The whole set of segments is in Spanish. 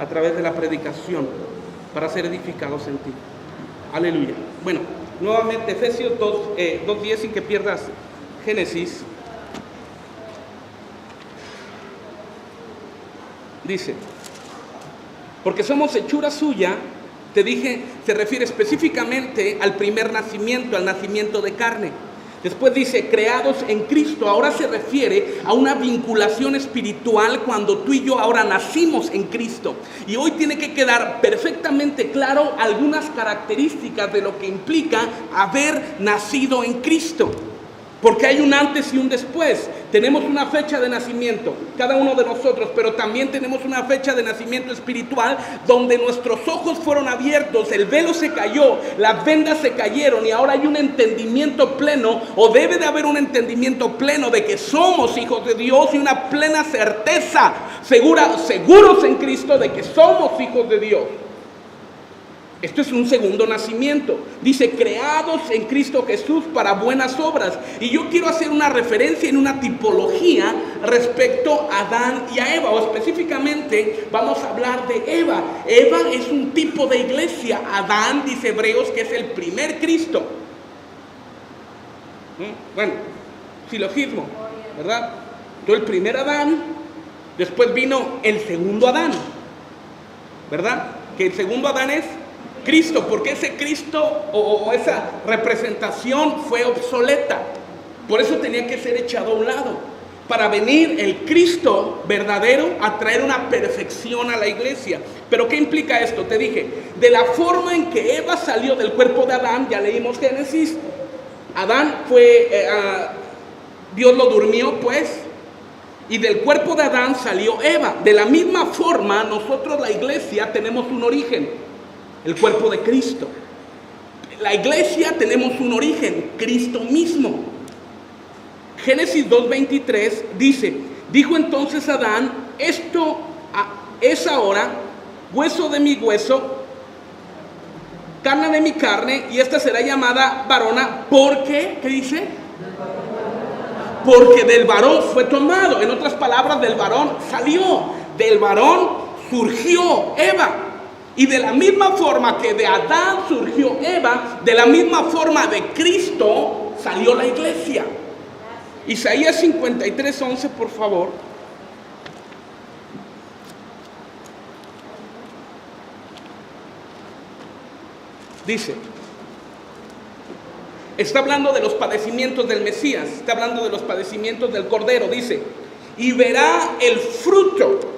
a través de la predicación para ser edificados en ti. Aleluya. Bueno, nuevamente Efesios 2:10, sin que pierdas Génesis. Dice, porque somos hechura suya, te dije, se refiere específicamente al primer nacimiento, al nacimiento de carne. Después dice, creados en Cristo. Ahora se refiere a una vinculación espiritual cuando tú y yo ahora nacimos en Cristo. Y hoy tiene que quedar perfectamente claro algunas características de lo que implica haber nacido en Cristo. Porque hay un antes y un después. Tenemos una fecha de nacimiento, cada uno de nosotros, pero también tenemos una fecha de nacimiento espiritual donde nuestros ojos fueron abiertos, el velo se cayó, las vendas se cayeron y ahora hay un entendimiento pleno, o debe de haber un entendimiento pleno de que somos hijos de Dios y una plena certeza, seguros en Cristo de que somos hijos de Dios. Esto es un segundo nacimiento. Dice, creados en Cristo Jesús para buenas obras. Y yo quiero hacer una referencia en una tipología respecto a Adán y a Eva. O específicamente vamos a hablar de Eva. Eva es un tipo de iglesia. Adán, dice Hebreos, que es el primer Cristo. Bueno, silogismo, ¿verdad? Entonces el primer Adán, después vino el segundo Adán, ¿verdad? Que el segundo Adán es Cristo, porque ese Cristo o esa representación fue obsoleta. Por eso tenía que ser echado a un lado, para venir el Cristo verdadero a traer una perfección a la iglesia. Pero ¿qué implica esto? Te dije, de la forma en que Eva salió del cuerpo de Adán, ya leímos Génesis. Adán fue, Dios lo durmió pues, y del cuerpo de Adán salió Eva. De la misma forma, nosotros la iglesia tenemos un origen. El cuerpo de Cristo. La iglesia tenemos un origen, Cristo mismo. Génesis 2:23 dice, dijo entonces Adán, esto es ahora hueso de mi hueso, carne de mi carne, y esta será llamada varona, porque, ¿qué dice? Porque del varón fue tomado. En otras palabras, del varón salió, del varón surgió Eva. Y de la misma forma que de Adán surgió Eva, de la misma forma de Cristo salió la iglesia. Isaías 53:11, por favor. Dice, está hablando de los padecimientos del Mesías, está hablando de los padecimientos del Cordero. Dice, y verá el fruto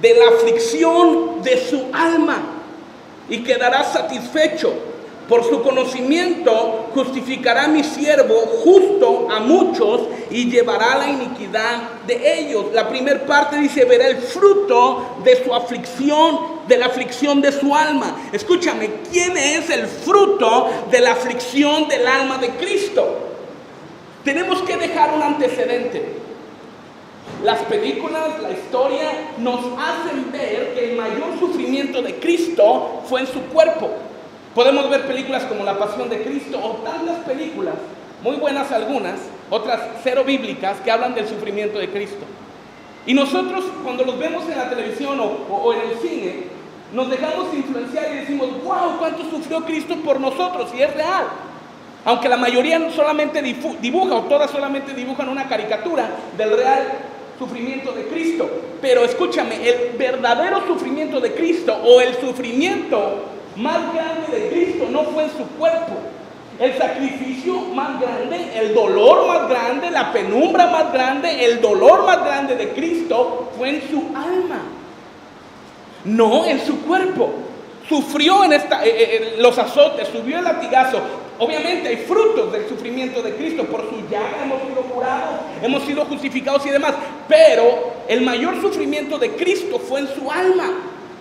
de la aflicción de su alma y quedará satisfecho. Por su conocimiento justificará a mi siervo justo a muchos y llevará la iniquidad de ellos. La primera parte dice, verá el fruto de su aflicción, de la aflicción de su alma. Escúchame, ¿quién es el fruto de la aflicción del alma de Cristo? Tenemos que dejar un antecedente. Las películas, la historia nos hacen ver que el mayor sufrimiento de Cristo fue en su cuerpo. Podemos ver películas como La Pasión de Cristo o tantas películas, muy buenas algunas, otras cero bíblicas, que hablan del sufrimiento de Cristo. Y nosotros cuando los vemos en la televisión o en el cine, nos dejamos influenciar y decimos, wow, cuánto sufrió Cristo por nosotros, y es real. Aunque la mayoría solamente dibuja, o todas solamente dibujan una caricatura del real sufrimiento de Cristo. Pero escúchame, el verdadero sufrimiento de Cristo, o el sufrimiento más grande de Cristo, no fue en su cuerpo. El sacrificio más grande, el dolor más grande, la penumbra más grande, el dolor más grande de Cristo fue en su alma, no en su cuerpo. Sufrió los azotes, subió el latigazo. Obviamente hay frutos del sufrimiento de Cristo. Por su llaga hemos sido curados, hemos sido justificados y demás. Pero el mayor sufrimiento de Cristo fue en su alma.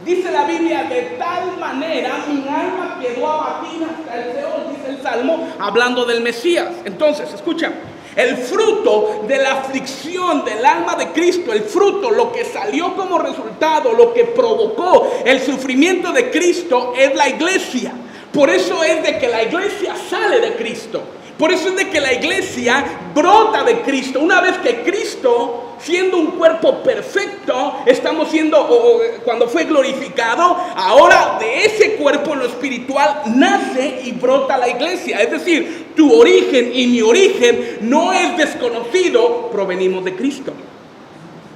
Dice la Biblia, de tal manera mi alma quedó abatida hasta el Seol, dice el Salmo, hablando del Mesías. Entonces, escucha, el fruto de la aflicción del alma de Cristo, el fruto, lo que salió como resultado, lo que provocó el sufrimiento de Cristo es la iglesia. Por eso es de que la iglesia sale de Cristo. Por eso es de que la iglesia brota de Cristo. Una vez que Cristo, siendo un cuerpo perfecto, estamos siendo, cuando fue glorificado, ahora de ese cuerpo en lo espiritual nace y brota la iglesia. Es decir, tu origen y mi origen no es desconocido, provenimos de Cristo.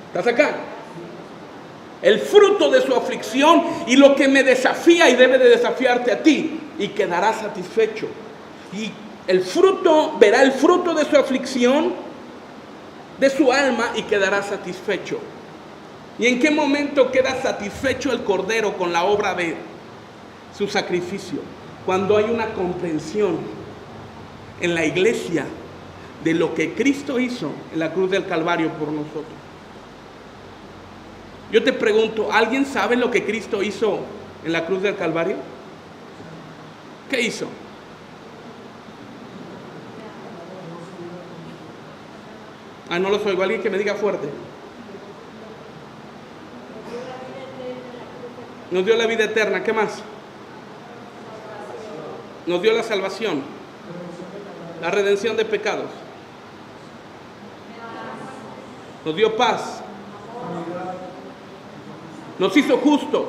¿Estás acá? El fruto de su aflicción y lo que me desafía y debe de desafiarte a ti, y quedará satisfecho. Y el fruto, verá el fruto de su aflicción, de su alma, y quedará satisfecho. ¿Y en qué momento queda satisfecho el Cordero con la obra de su sacrificio? Cuando hay una comprensión en la iglesia de lo que Cristo hizo en la cruz del Calvario por nosotros. Yo te pregunto, ¿alguien sabe lo que Cristo hizo en la cruz del Calvario? ¿Qué hizo? No los oigo. Alguien que me diga fuerte. Nos dio la vida eterna. ¿Qué más? Nos dio la salvación, la redención de pecados. Nos dio paz. Nos hizo justos.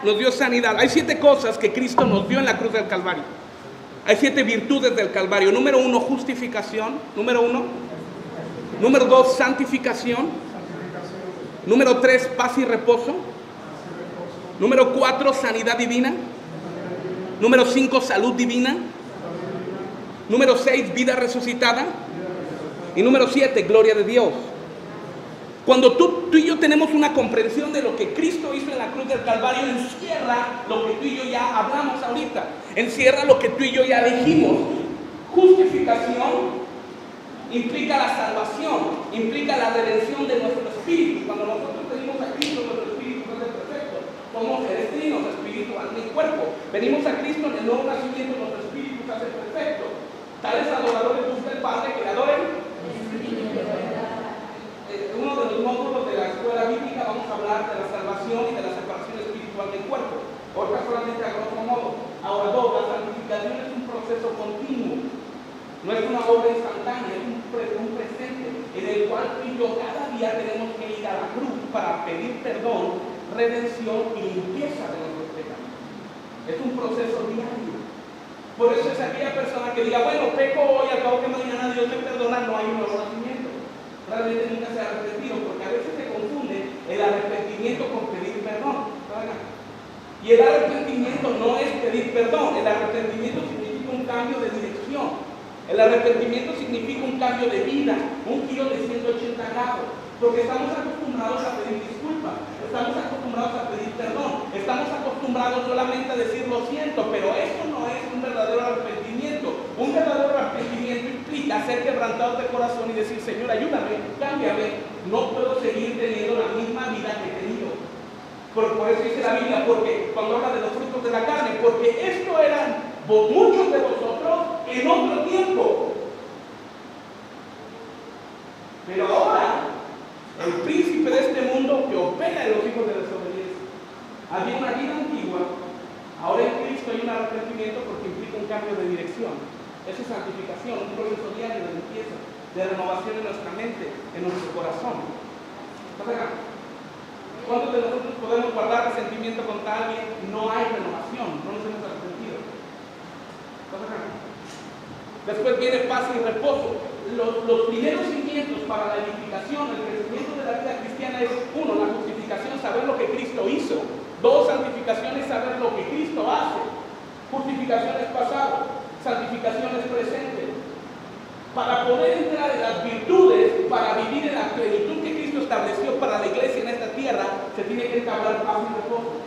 Nos dio sanidad. Hay 7 cosas que Cristo nos dio en la cruz del Calvario. Hay 7 virtudes del Calvario. Número 1, justificación. Número 1. Número 2, santificación. Número 3, paz y reposo. Número 4, sanidad divina. Número 5, salud divina. Número 6, vida resucitada. Y número 7, gloria de Dios. Cuando tú y yo tenemos una comprensión de lo que Cristo hizo en la cruz del Calvario, encierra lo que tú y yo ya hablamos ahorita. Encierra lo que tú y yo ya dijimos. Justificación implica la salvación, implica la redención de nuestro espíritu. Cuando nosotros venimos a Cristo, nuestro espíritu no es perfecto. Somos seres trinos, espíritu, alma y cuerpo. Venimos a Cristo en el nuevo nacimiento, nuestro espíritu se hace perfecto. Tales adoradores buscan el Padre que le adoren. Uno de los módulos de la escuela bíblica vamos a hablar de la salvación y de la separación espiritual del cuerpo. Otra solamente a grosso modo. Ahora, la santificación es un proceso continuo. No es una obra instantánea, es un presente en el cual tú y yo cada día tenemos que ir a la cruz para pedir perdón, redención y limpieza de nuestros pecados. Es un proceso diario. Por eso es aquella persona que diga, bueno, peco hoy, al cabo que mañana Dios me perdona, no hay un nuevo nacimiento. Realmente nunca se ha arrepentido, porque a veces se confunde el arrepentimiento con pedir perdón. Y el arrepentimiento no es pedir perdón, el arrepentimiento significa un cambio de dirección. El arrepentimiento significa un cambio de vida, un giro de 180 grados, porque estamos acostumbrados a pedir disculpas, estamos acostumbrados a pedir perdón, estamos acostumbrados solamente a decir lo siento, pero eso no es un verdadero arrepentimiento. Un verdadero arrepentimiento implica ser quebrantados de corazón y decir, Señor, ayúdame, cámbiame, no puedo seguir teniendo la misma vida que he tenido. Por eso dice la Biblia, porque cuando habla de los frutos de la carne, porque esto eran muchos de vosotros en otro tiempo. Pero ahora, el príncipe de este mundo que opera en los hijos de desobediencia. Había una vida antigua, ahora en Cristo hay un arrepentimiento porque implica un cambio de dirección. Eso es santificación, un proceso diario de limpieza, de renovación en nuestra mente, en nuestro corazón. ¿Estás acá? ¿Cuántos de nosotros podemos guardar resentimiento contra alguien? No hay renovación, no nos hemos arrepentido. ¿Estás acá? Después viene paz y reposo. Los primeros cimientos para la edificación, el crecimiento de la vida cristiana es: 1, la justificación, saber lo que Cristo hizo. 2, santificación es saber lo que Cristo hace. Justificación es pasado, santificación es presente. Para poder entrar en las virtudes, para vivir en la plenitud que Cristo estableció para la iglesia en esta tierra, se tiene que entablar paz y reposo.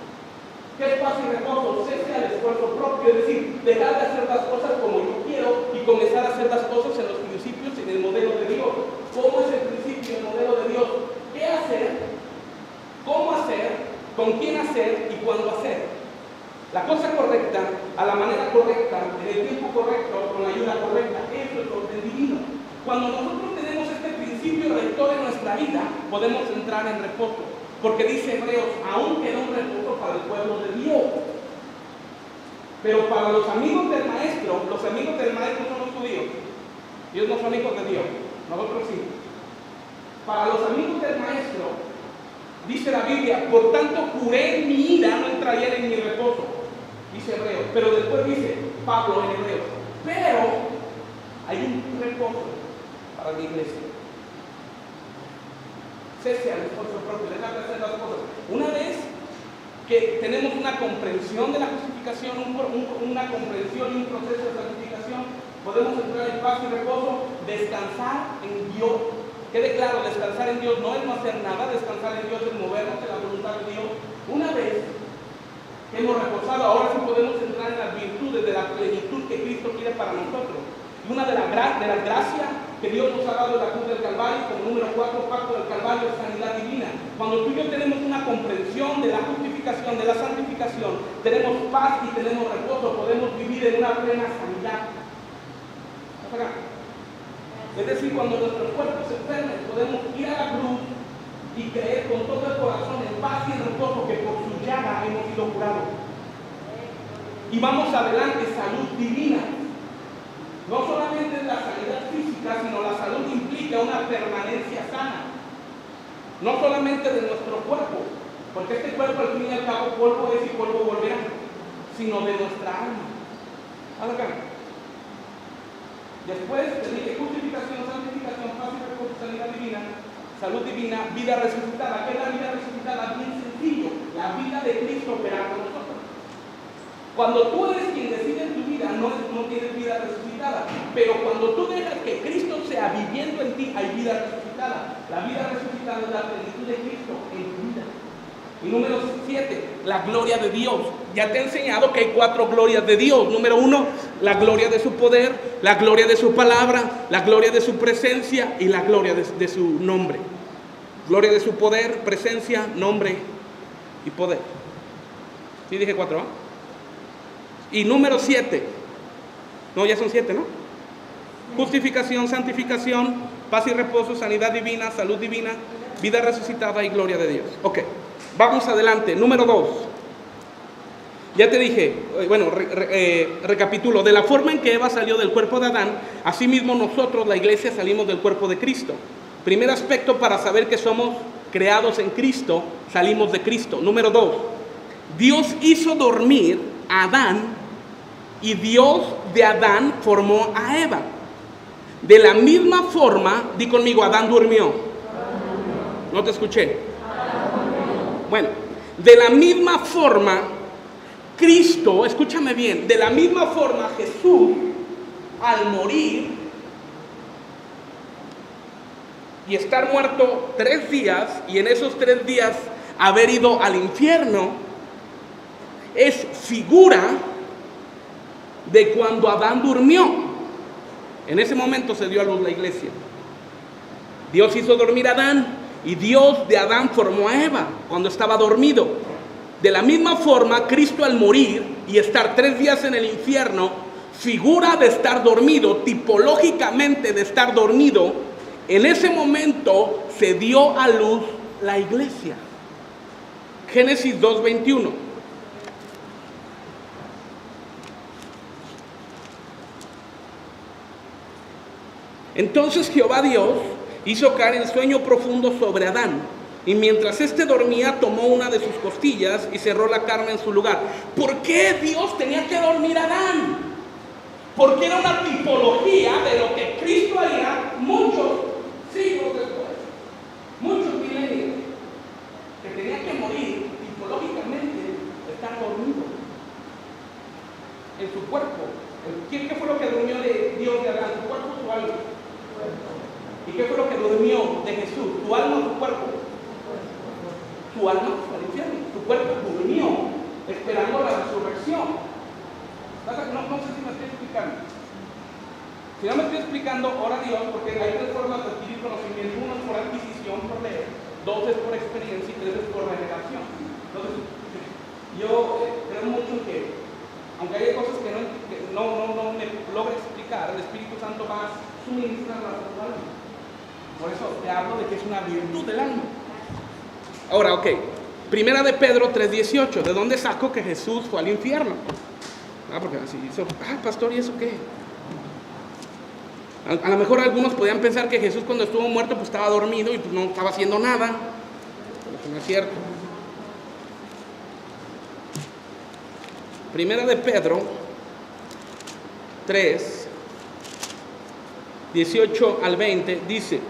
¿Qué es paz y reposo? Cese al esfuerzo propio, es decir, dejar de hacer las cosas como yo quiero y comenzar a hacer las cosas en los principios y en el modelo de Dios. ¿Cómo es el principio y el modelo de Dios? ¿Qué hacer? ¿Cómo hacer? ¿Con quién hacer? ¿Y cuándo hacer? La cosa correcta, a la manera correcta, en el tiempo correcto, con la ayuda correcta. Eso es orden divino. Cuando nosotros tenemos este principio rector en nuestra vida, podemos entrar en reposo. Porque dice Hebreos, aún queda un reposo para el pueblo de Dios. Pero para los amigos del maestro son los judíos. Ellos no son hijos de Dios, nosotros sí. Para los amigos del maestro, dice la Biblia, por tanto juré en mi ira no entraría en mi reposo, dice Hebreo. Pero después dice Pablo en Hebreo, pero hay un reposo para la iglesia. Cese al esfuerzo propio, deja de hacer las cosas. Una vez que tenemos una comprensión de la justificación, una comprensión y un proceso de santificación, podemos entrar en paz y reposo, descansar en Dios. Quede claro, descansar en Dios no es no hacer nada, descansar en Dios es movernos en la voluntad de Dios. Una vez que hemos reposado, ahora sí podemos entrar en las virtudes de la plenitud que Cristo quiere para nosotros. Y una de las gracias que Dios nos ha dado en la cruz del Calvario, como número 4, pacto del Calvario, es sanidad divina. Cuando tú y yo tenemos una comprensión de la justificación, de la santificación, tenemos paz y tenemos reposo, podemos vivir en una plena sanidad. Es decir, cuando nuestros cuerpos se enfermen, podemos ir a la cruz y creer con todo el corazón en paz y en reposo que por su llaga hemos sido curados. Y vamos adelante, salud divina. No solamente es la sanidad física, sino la salud implica una permanencia sana. No solamente de nuestro cuerpo, porque este cuerpo al fin y al cabo polvo es y polvo volverá, sino de nuestra alma. Acá. Después te dije justificación, santificación, paz y reposo, sanidad divina, salud divina, vida resucitada. ¿Qué es la vida resucitada? Bien sencillo, la vida de Cristo operando en nosotros. Cuando tú eres quien decide en tu vida, no tienes vida resucitada. Pero cuando tú dejas que Cristo sea viviendo en ti, hay vida resucitada. La vida resucitada es la plenitud de Cristo en tu vida. Y número 7, la gloria de Dios. Ya te he enseñado que hay 4 glorias de Dios. Número 1, la gloria de su poder, la gloria de su palabra, la gloria de su presencia y la gloria de su nombre. Gloria de su poder, presencia, nombre y poder. ¿Sí dije 4? Y número 7, no, ya son 7, ¿no? Justificación, santificación, paz y reposo, sanidad divina, salud divina, vida resucitada y gloria de Dios. Ok, vamos adelante. Número 2. Ya te dije, bueno, recapitulo. De la forma en que Eva salió del cuerpo de Adán, asimismo nosotros, la iglesia, salimos del cuerpo de Cristo. Primer aspecto para saber que somos creados en Cristo, salimos de Cristo. Número 2. Dios hizo dormir a Adán y Dios de Adán formó a Eva. De la misma forma, di conmigo, Adán durmió. No te escuché. Bueno, de la misma forma, Cristo, escúchame bien, de la misma forma Jesús, al morir y estar muerto 3 días, y en esos 3 días haber ido al infierno, es figura de cuando Adán durmió. En ese momento se dio a luz la iglesia. Dios hizo dormir a Adán y Dios de Adán formó a Eva cuando estaba dormido. De la misma forma, Cristo al morir y estar 3 días en el infierno, figura de estar dormido, tipológicamente de estar dormido, en ese momento se dio a luz la iglesia. Génesis 2:21. Entonces Jehová Dios hizo caer el sueño profundo sobre Adán, y mientras éste dormía tomó una de sus costillas y cerró la carne en su lugar. ¿Por qué Dios tenía que dormir a Adán? Porque era una tipología de lo que Cristo haría muchos siglos después, muchos milenios, que tenía que morir tipológicamente, estar dormido en su cuerpo. ¿Qué fue lo que durmió de Dios de Adán? ¿Su cuerpo o su alma? ¿Y qué fue lo que durmió de Jesús? ¿Tu alma o tu cuerpo? Tu alma fue al infierno, tu cuerpo durmió esperando la resurrección. No sé si me estoy explicando. Si no me estoy explicando, ora a Dios, porque hay 3 formas de adquirir conocimiento. 1 es por adquisición, por leer; 2 es por experiencia; y 3 es por revelación. Entonces, yo creo mucho que, aunque hay cosas que no me logra explicar, el Espíritu Santo va a suministrar la alma. Por eso te hablo de que es una virtud del alma. Ahora, ok, Primera de Pedro 3:18. ¿De dónde saco que Jesús fue al infierno? Porque así hizo, pastor, ¿y eso qué? A lo mejor algunos podían pensar que Jesús cuando estuvo muerto pues estaba dormido y pues no estaba haciendo nada, pero eso no es cierto. Primera de Pedro 3, 18 al 20 dice: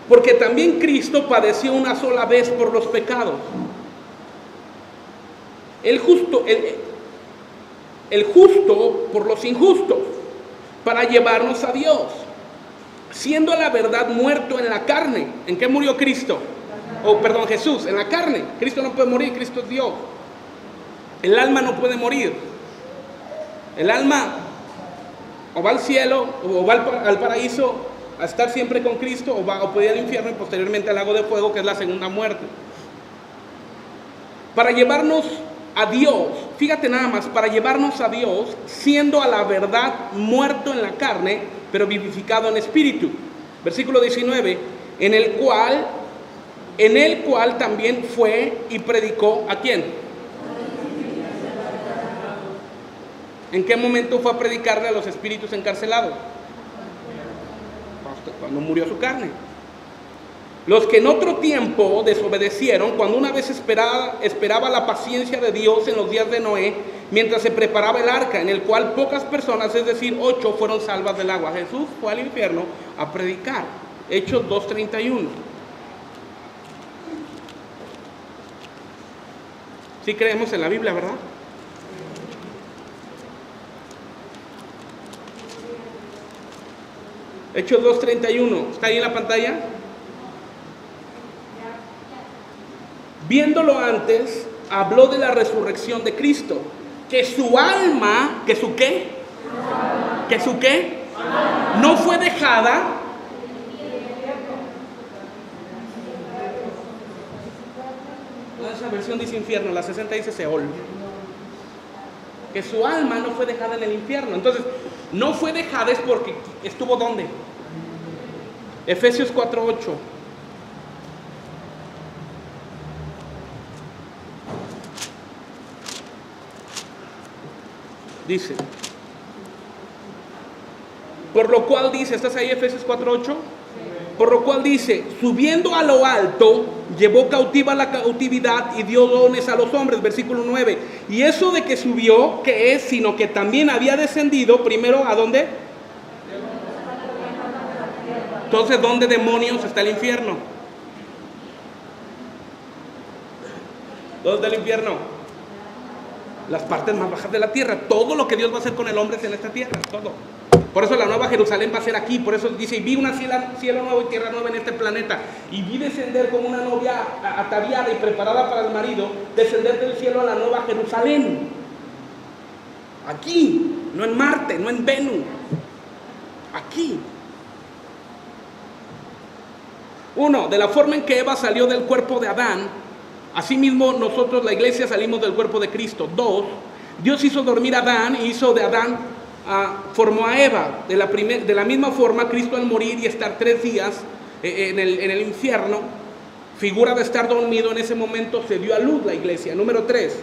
porque también Cristo padeció una sola vez por los pecados, el justo por los injustos, para llevarnos a Dios, siendo a la verdad muerto en la carne. ¿En qué murió Cristo? Jesús, en la carne. Cristo no puede morir, Cristo es Dios. El alma no puede morir. El alma o va al cielo, o va al paraíso a estar siempre con Cristo, o puede ir al infierno y posteriormente al lago de fuego, que es la segunda muerte. Para llevarnos a Dios, fíjate nada más, para llevarnos a Dios, siendo a la verdad muerto en la carne, pero vivificado en espíritu. Versículo 19, en el cual también fue y predicó ¿a quién? ¿En qué momento fue a predicarle a los espíritus encarcelados? Cuando murió su carne. Los que en otro tiempo desobedecieron, cuando una vez esperaba la paciencia de Dios en los días de Noé, mientras se preparaba el arca, en el cual pocas personas, es decir, 8, fueron salvas del agua. Jesús fue al infierno a predicar. Hechos 2:31. Sí creemos en la Biblia, ¿verdad? Hechos 2:31, ¿está ahí en la pantalla? Viéndolo antes, habló de la resurrección de Cristo, que su alma, ¿que su qué? ¿Que su qué? No fue dejada. Esa versión dice infierno, la 60 dice Seol. Que su alma no fue dejada en el infierno. Entonces, no fue dejada es porque estuvo ¿dónde? Efesios 4:8. Dice, por lo cual dice, ¿estás ahí? Efesios 4:8. Por lo cual dice, subiendo a lo alto, llevó cautiva la cautividad y dio dones a los hombres. Versículo 9. Y eso de que subió, ¿qué es? Sino que también había descendido primero, ¿a dónde? Entonces, ¿dónde demonios está el infierno? ¿Dónde está el infierno? Las partes más bajas de la tierra. Todo lo que Dios va a hacer con el hombre es en esta tierra, todo. Por eso la nueva Jerusalén va a ser aquí. Por eso dice, y vi una cielo nuevo y tierra nueva en este planeta. Y vi descender como una novia ataviada y preparada para el marido, descender del cielo a la nueva Jerusalén. Aquí, no en Marte, no en Venus. Aquí. 1, de la forma en que Eva salió del cuerpo de Adán, asimismo nosotros, la iglesia, salimos del cuerpo de Cristo. 2, Dios hizo dormir a Adán y hizo de Adán, formó a Eva. De la misma forma, Cristo al morir y estar 3 días en el infierno, figura de estar dormido en ese momento, se dio a luz la iglesia. Número 3,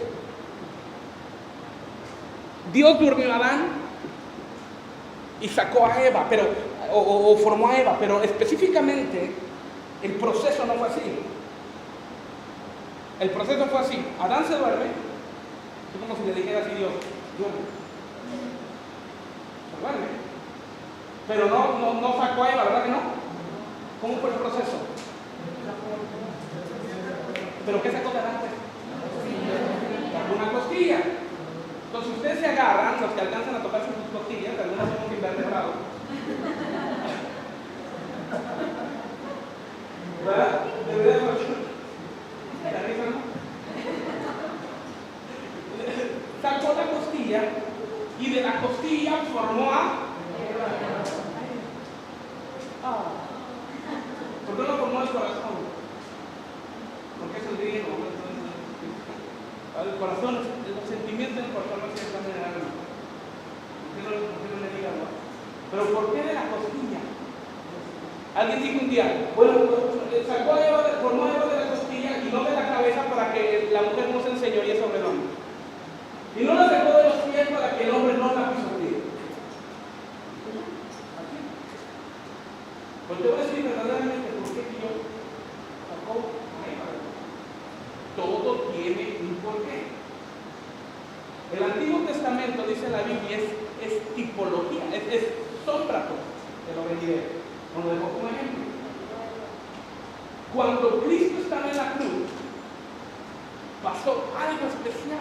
Dios durmió a Adán y sacó a Eva, o formó a Eva, pero específicamente el proceso no fue así. El proceso fue así. Adán se duerme. Es como si le dijera así Dios, duerme. Se duerme. Pero no sacó a Eva, ¿verdad que no? ¿Cómo fue el proceso? ¿Pero qué sacó de Adán? Sacó una costilla. Entonces ustedes se agarran, los que alcanzan a tocarse sus costillas, algunos somos invertebrados. ¿Verdad? Sacó la costilla y de la costilla formó a... ¿Por qué no formó el corazón? Porque es el griego. El corazón, los sentimientos del corazón no se están en el alma. ¿Por qué no le diga algo? Pero ¿por qué de la costilla? Alguien dijo un día, bueno, sacó a Eva, formó a Eva de la costilla y no de la cabeza para que la mujer no se enseñoríe sobre el hombre. Y no la sacó de los pies para que el hombre verdaderamente por qué Dios sacó a Eva? Todo tiene un porqué. El Antiguo Testamento, dice la Biblia, es tipología, es sombra, te lo vendiré. Como lo dejo como ejemplo. Cuando Cristo estaba en la cruz, pasó algo especial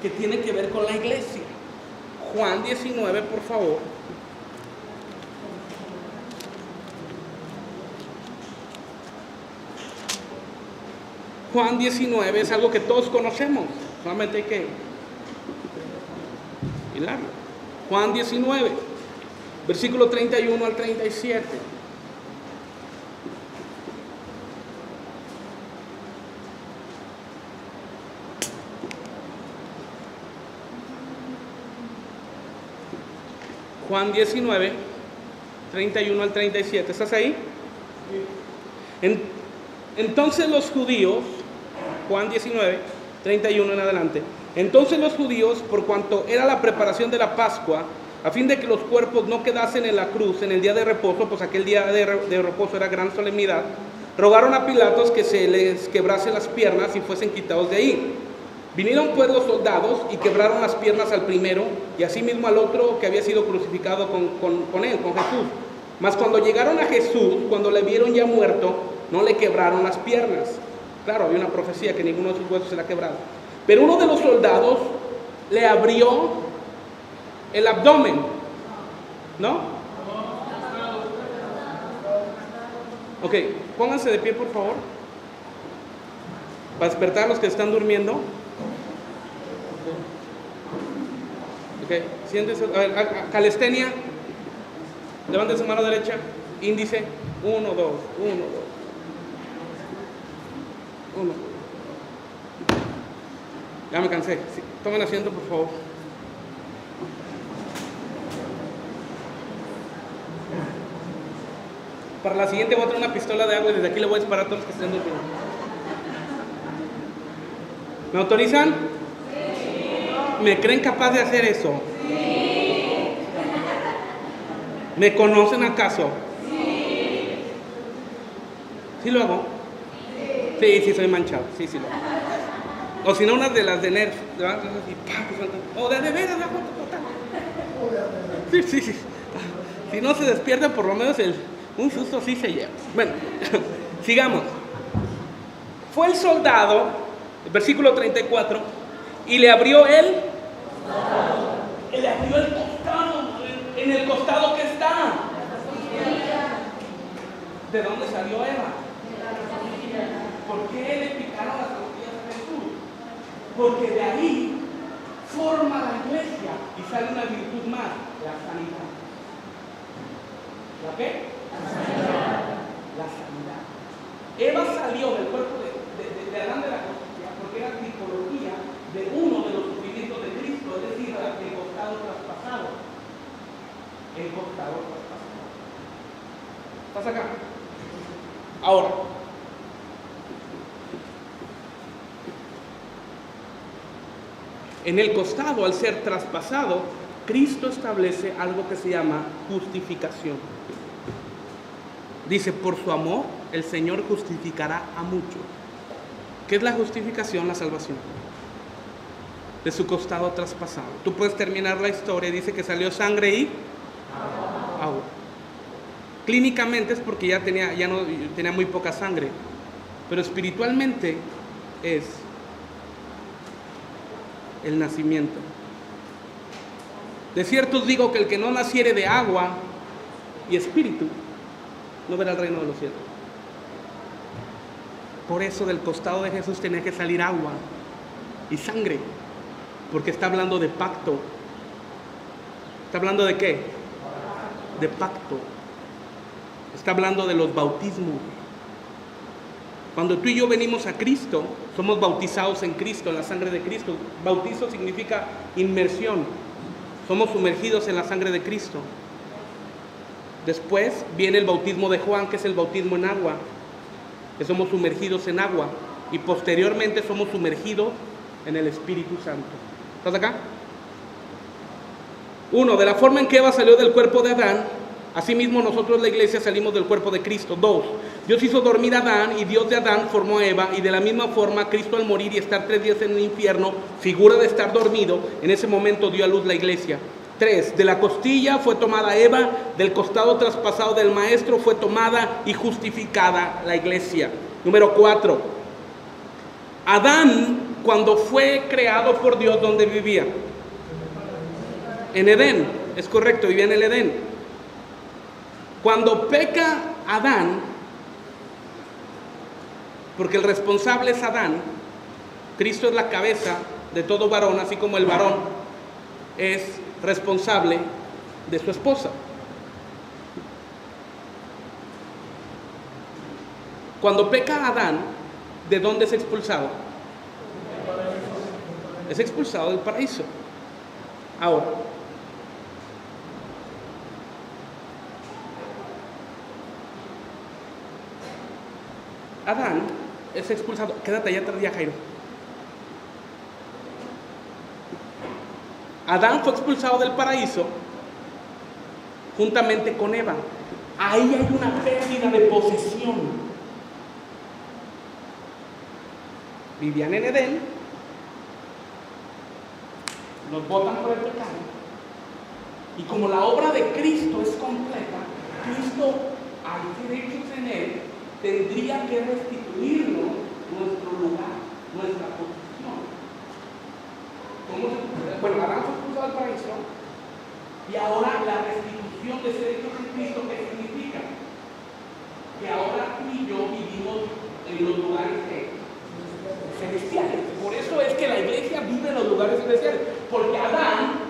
que tiene que ver con la iglesia. Juan 19, por favor. Juan 19 es algo que todos conocemos, solamente hay que mirarlo. Juan 19, versículo 31 al 37. Juan 19, 31 al 37. ¿Estás ahí? Entonces los judíos, Juan 19, 31 en adelante. Entonces los judíos, por cuanto era la preparación de la Pascua, a fin de que los cuerpos no quedasen en la cruz en el día de reposo, pues aquel día de reposo era gran solemnidad, rogaron a Pilatos que se les quebrasen las piernas y fuesen quitados de ahí. Vinieron pues los soldados y quebraron las piernas al primero y asimismo al otro que había sido crucificado con él, con Jesús. Mas cuando llegaron a Jesús, cuando le vieron ya muerto, no le quebraron las piernas. Claro, había una profecía que ninguno de sus huesos se le ha quebrado. Pero uno de los soldados le abrió el abdomen, ¿no? Ok, pónganse de pie, por favor, para despertar a los que están durmiendo. Ok, siéntese. A ver, calistenia. Levante su mano derecha. Índice. 1, 2, 1, 2. 1. Ya me cansé. Sí, tomen asiento, por favor. Para la siguiente voy a traer una pistola de agua y desde aquí le voy a disparar a todos los que estén durmiendo. ¿Me autorizan? Sí. ¿Me creen capaz de hacer eso? Sí. ¿Me conocen acaso? Sí. ¿Sí lo hago? Sí, sí soy manchado. Sí, sí lo hago. O si no, unas de las de Nerf. O de veras, sí, sí, sí. Si no se despierta, por lo menos un susto sí se lleva. Bueno, sigamos. Fue el soldado, versículo 34, y le abrió el costado. En el costado que está. ¿De dónde salió Eva? ¿Por qué le picaron las costillas a Jesús? Porque de ahí forma la iglesia y sale una virtud más, la sanidad. ¿La qué? La sanidad. Eva salió del cuerpo de Adán de la costilla porque era tipología de uno de los sufrimientos de Cristo, es decir, el costado traspasado. El costado traspasado. ¿Estás acá? Ahora, en el costado, al ser traspasado, Cristo establece algo que se llama justificación. Dice, por su amor, el Señor justificará a muchos. ¿Qué es la justificación? La salvación. De su costado traspasado. Tú puedes terminar la historia, dice que salió sangre y agua. Clínicamente es porque ya tenía muy poca sangre. Pero espiritualmente es el nacimiento. De cierto os digo que el que no naciere de agua y espíritu no verá el reino de los cielos. Por eso del costado de Jesús tenía que salir agua y sangre, porque está hablando de pacto. ¿Está hablando de qué? De pacto. Está hablando de los bautismos. Cuando tú y yo venimos a Cristo, somos bautizados en Cristo, en la sangre de Cristo. Bautizo significa inmersión. Somos sumergidos en la sangre de Cristo. Después viene el bautismo de Juan, que es el bautismo en agua, que somos sumergidos en agua. Y posteriormente somos sumergidos en el Espíritu Santo. ¿Estás acá? 1. De la forma en que Eva salió del cuerpo de Adán, Asimismo, nosotros la iglesia salimos del cuerpo de Cristo. 2. Dios hizo dormir a Adán y Dios de Adán formó a Eva, y de la misma forma Cristo al morir y estar 3 días en el infierno, figura de estar dormido, en ese momento dio a luz la iglesia. 3. De la costilla fue tomada Eva, del costado traspasado del maestro fue tomada y justificada la iglesia. Número 4. Adán, cuando fue creado por Dios, ¿dónde vivía? En Edén, es correcto, vivía en el Edén. Cuando peca Adán, porque el responsable es Adán, Cristo es la cabeza de todo varón, así como el varón es responsable de su esposa. Cuando peca Adán, ¿de dónde es expulsado? Es expulsado del paraíso. Ahora, Adán es expulsado. Quédate allá atrás ya, Jairo. Adán fue expulsado del paraíso juntamente con Eva. Ahí hay una pérdida de posesión. Vivían en Edén, los botan por el pecado. Y como la obra de Cristo es completa, Cristo, hay derechos en él, tendría que restituirnos nuestro lugar, nuestra posición. Bueno, Adán fue expulsado del paraíso, y ahora la restitución de ese derecho en Cristo, ¿qué significa? Que ahora tú y yo vivimos en los lugares celestiales. Por eso es que la iglesia vive en los lugares celestiales, porque Adán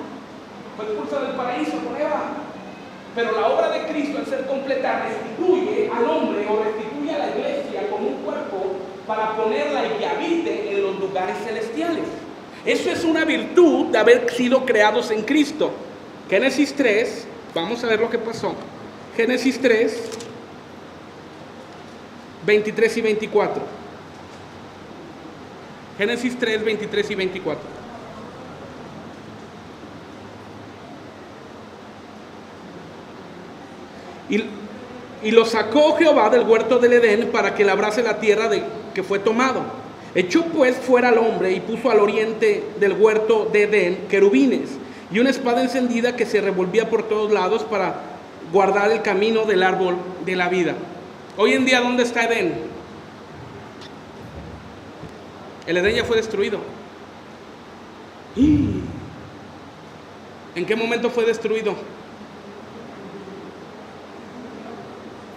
fue expulsado del paraíso por Eva. Pero la obra de Cristo, al ser completa, restituye al hombre o restituye a la iglesia como un cuerpo para ponerla y que habite en los lugares celestiales. Eso es una virtud de haber sido creados en Cristo. Génesis 3, vamos a ver lo que pasó. Génesis 3, 23 y 24. Génesis 3, 23 y 24. Y lo sacó Jehová del huerto del Edén para que labrase la tierra de que fue tomado. Echó pues fuera al hombre y puso al oriente del huerto de Edén querubines y una espada encendida que se revolvía por todos lados para guardar el camino del árbol de la vida. Hoy en día, ¿dónde está Edén? El Edén ya fue destruido. ¿En qué momento fue destruido?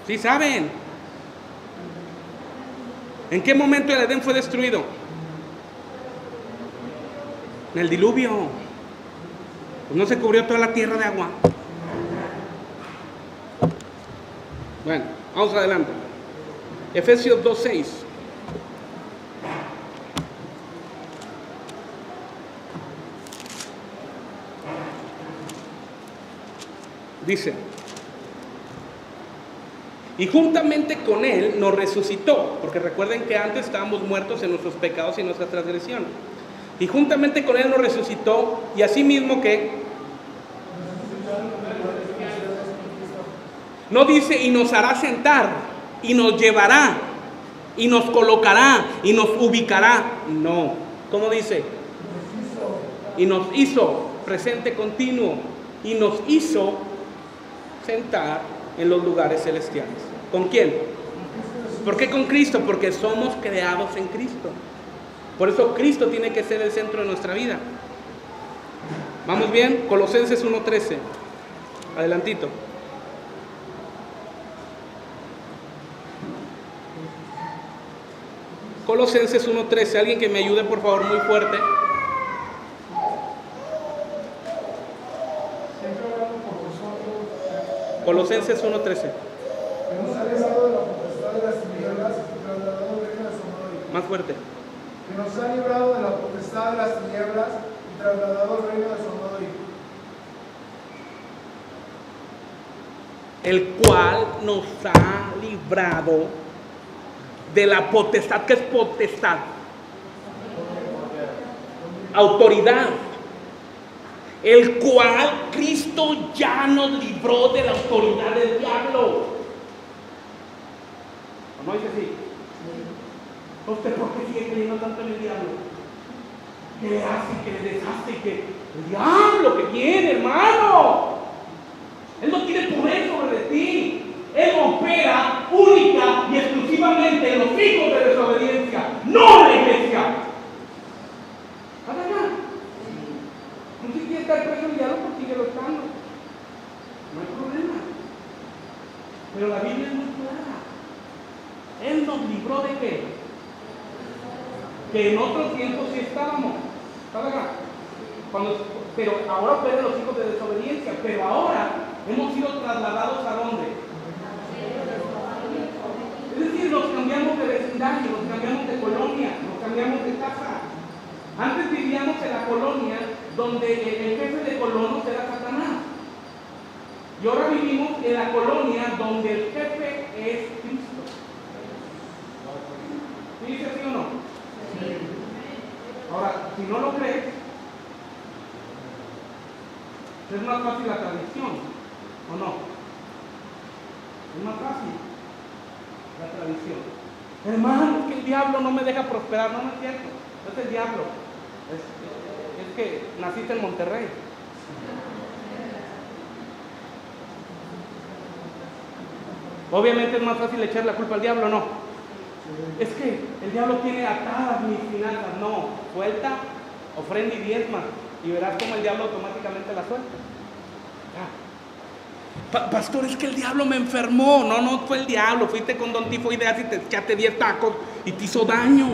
¿Sí saben? ¿En qué momento el Edén fue destruido? En el diluvio. Pues no se cubrió toda la tierra de agua. Bueno, vamos adelante. Efesios 2:6. Dice: y juntamente con él nos resucitó, porque recuerden que antes estábamos muertos en nuestros pecados y nuestras transgresiones. Y juntamente con él nos resucitó, y asimismo que no dice y nos hará sentar, y nos llevará, y nos colocará, y nos ubicará. No, ¿cómo dice? Y nos hizo, presente continuo, y nos hizo sentar en los lugares celestiales. ¿Con quién? ¿Por qué con Cristo? Porque somos creados en Cristo. Por eso Cristo tiene que ser el centro de nuestra vida. ¿Vamos bien? Colosenses 1:13. Adelantito. Colosenses 1:13. Alguien que me ayude, por favor, muy fuerte. Colosenses 1:13. Que nos ha librado de la potestad de las tinieblas y trasladado al reino de su amado Hijo. Más fuerte. Que nos ha librado de la potestad de las tinieblas y trasladado al reino de su amado Hijo. El cual nos ha librado de la potestad. ¿Qué es potestad? Autoridad. el cual Cristo ya nos libró de la autoridad del diablo. ¿O no dice así? ¿Usted por qué sigue creyendo tanto en el diablo? ¿Qué le hace, que le deshace, que el diablo que viene, hermano? Él no tiene poder sobre ti. Él opera única y exclusivamente en los hijos de desobediencia, no en la iglesia. ¿Para acá? No se quiere estar preso el diablo porque sigue luchando. No hay problema. Pero la Biblia es muy clara. Él nos libró de qué? Que en otros tiempos sí estábamos. ¿Para acá? Pero ahora operan los hijos de desobediencia. Pero ahora hemos sido trasladados ¿a dónde? Es decir, nos cambiamos de vecindario, nos cambiamos de colonia, nos cambiamos de casa. Antes vivíamos en la colonia donde el jefe de colonos era Satanás. Y ahora vivimos en la colonia donde el jefe es Cristo. ¿Sí dice así o no? Sí. Ahora, si no lo crees, es más fácil la tradición, ¿o no? Es más fácil la tradición. Hermano, que el diablo no me deja prosperar. No, no es cierto. No es el diablo. Es que naciste en Monterrey. Obviamente es más fácil echar la culpa al diablo, ¿no? Es que el diablo tiene atadas mis finanzas. No, suelta, ofrenda y diezma y verás cómo el diablo automáticamente la suelta. Pastor, es que el diablo me enfermó. No, no fue el diablo. Fuiste con Don Tifo Ideas y te echaste 10 tacos y te hizo daño.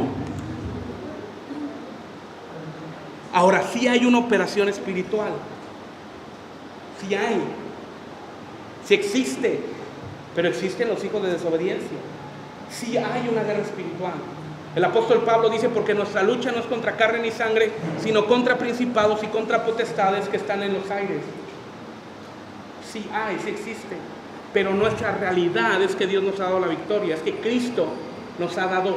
Ahora, sí hay una operación espiritual. Sí hay. Sí existe. Pero existen los hijos de desobediencia. Sí hay una guerra espiritual. El apóstol Pablo dice: porque nuestra lucha no es contra carne ni sangre, sino contra principados y contra potestades que están en los aires. Sí hay, sí existe. Pero nuestra realidad es que Dios nos ha dado la victoria. Es que Cristo nos ha dado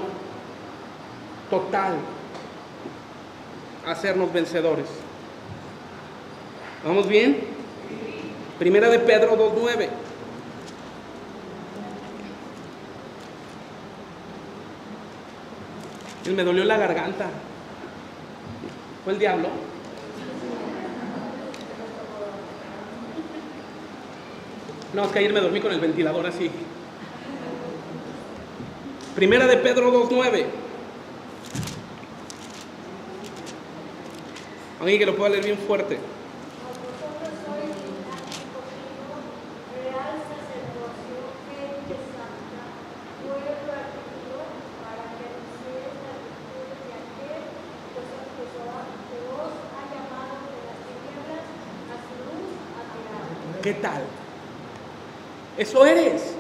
total a hacernos vencedores. ¿Vamos bien? Primera de Pedro 2:9. Me dolió la garganta. ¿Fue el diablo? No, es que ayer me dormí con el ventilador así. Primera de Pedro 2:9. Alguien que lo pueda leer bien fuerte. ¿Qué tal? Eso eres.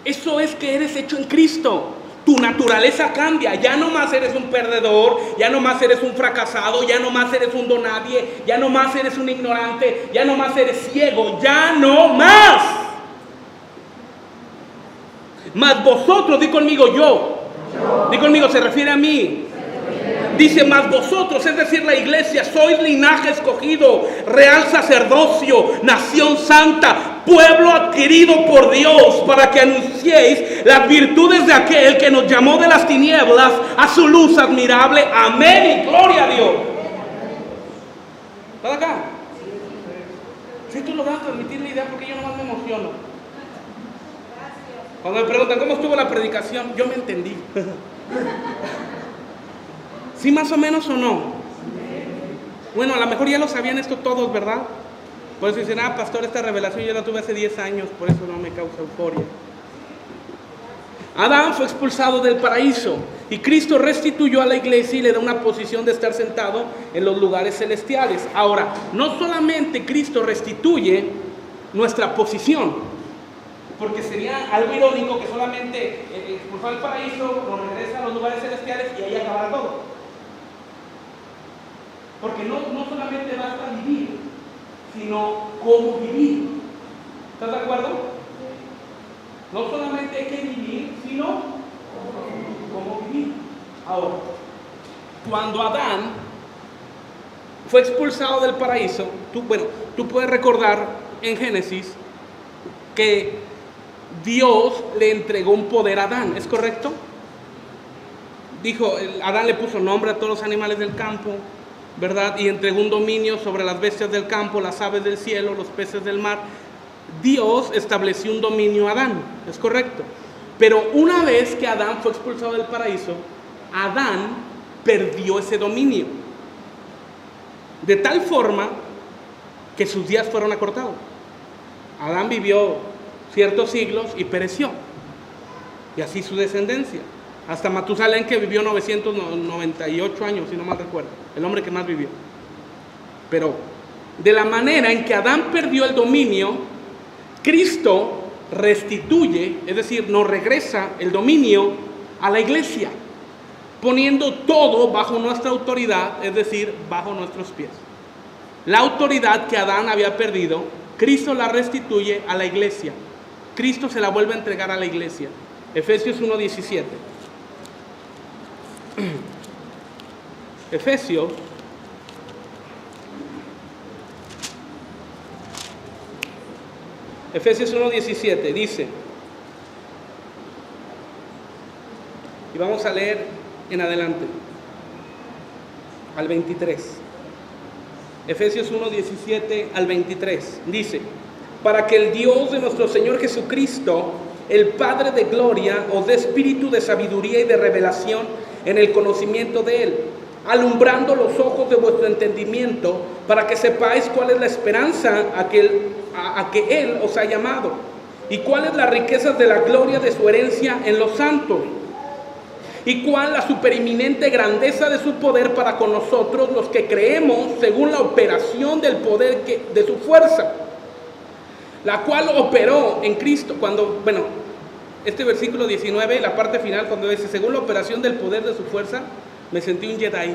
Eso es que eres hecho en Cristo. Tu naturaleza cambia. Ya no más eres un perdedor, ya no más eres un fracasado, ya no más eres un donadie, ya no más eres un ignorante, ya no más eres ciego, ya no más. Mas vosotros, di conmigo yo. Di conmigo, se refiere a mí. Dice: mas vosotros, es decir, la iglesia, sois linaje escogido, real sacerdocio, nación santa, pueblo adquirido por Dios, para que anunciéis las virtudes de aquel que nos llamó de las tinieblas a su luz admirable. Amén y gloria a Dios. ¿Estás acá? Si tú logras transmitir la idea, porque yo nomás me emociono. Cuando me preguntan cómo estuvo la predicación, yo me entendí. ¿Sí más o menos o no? Bueno, a lo mejor ya lo sabían esto todos, ¿verdad? Por eso dicen: ah, pastor, esta revelación yo la tuve hace 10 años, por eso no me causa euforia. Adán fue expulsado del paraíso y Cristo restituyó a la iglesia y le da una posición de estar sentado en los lugares celestiales. Ahora, no solamente Cristo restituye nuestra posición, porque sería algo irónico que solamente expulsó al paraíso, nos regresa a los lugares celestiales y ahí acabará todo. Porque no solamente basta vivir, sino cómo vivir. ¿Estás de acuerdo? No solamente hay que vivir, sino cómo vivir. Ahora, cuando Adán fue expulsado del paraíso, tú puedes recordar en Génesis que Dios le entregó un poder a Adán, ¿es correcto? Dijo, Adán le puso nombre a todos los animales del campo, ¿verdad? Y entregó un dominio sobre las bestias del campo, las aves del cielo, los peces del mar. Dios estableció un dominio a Adán, ¿es correcto? Pero una vez que Adán fue expulsado del paraíso, Adán perdió ese dominio. De tal forma que sus días fueron acortados. Adán vivió ciertos siglos y pereció. Y así su descendencia. Hasta Matusalén, que vivió 998 años, si no mal recuerdo. El hombre que más vivió. Pero de la manera en que Adán perdió el dominio, Cristo restituye, es decir, nos regresa el dominio a la iglesia, poniendo todo bajo nuestra autoridad, es decir, bajo nuestros pies. La autoridad que Adán había perdido, Cristo la restituye a la iglesia. Cristo se la vuelve a entregar a la iglesia. Efesios 1:17. Efesios 1:17 dice, y vamos a leer en adelante al 23. Efesios 1:17 al 23 dice: para que el Dios de nuestro Señor Jesucristo, el Padre de gloria, os dé espíritu de sabiduría y de revelación en el conocimiento de Él, alumbrando los ojos de vuestro entendimiento, para que sepáis cuál es la esperanza a que Él os ha llamado, y cuáles las riquezas de la gloria de su herencia en los santos, y cuál la supereminente grandeza de su poder para con nosotros los que creemos, según la operación del poder de su fuerza, la cual operó en Cristo. Este versículo 19, la parte final, cuando dice según la operación del poder de su fuerza, me sentí un Jedi.